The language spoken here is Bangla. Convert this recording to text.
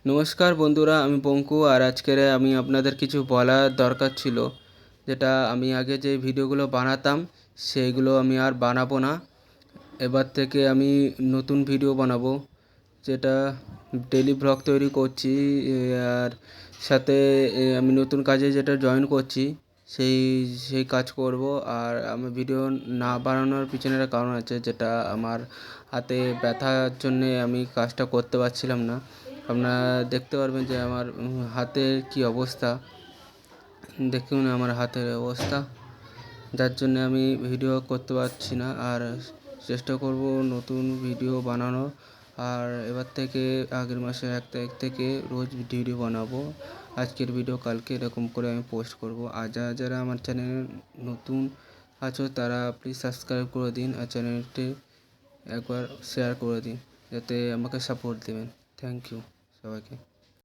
নমস্কার বন্ধুরা, আমি পঙ্কু। আর আজকের আমি আপনাদের কিছু বলার দরকার ছিল, যেটা আমি আগে যে ভিডিওগুলো বানাতাম সেইগুলো আমি আর বানাবো না। এবার থেকে আমি নতুন ভিডিও বানাবো, যেটা ডেলি ব্লগ তৈরি করছি। আর সাথে আমি নতুন কাজে যেটা জয়েন করছি সেই সেই কাজ করব। আর আমি ভিডিও না বানানোর পিছনে একটা কারণ আছে, যেটা আমার হাতে ব্যথার জন্যে আমি কাজটা করতে পারছিলাম না। আপনারা দেখতে পারবেন যে আমার হাতের কী অবস্থা। দেখুন আমার হাতের অবস্থা, যার জন্য আমি ভিডিও করতে পারছি না। আর চেষ্টা করব নতুন ভিডিও বানানোর। আর এবার থেকে আগের মাসের 1 তারিখ থেকে রোজ ভিডিও বানাবো। আজকের ভিডিও কালকে এরকম করে আমি পোস্ট করব। আর যারা যারা আমার চ্যানেলে নতুন আছো তারা প্লিজ সাবস্ক্রাইব করে দিন, আর চ্যানেলটি একবার শেয়ার করে দিন, যাতে আমাকে সাপোর্ট দেবেন। থ্যাংক ইউ সবাইকে।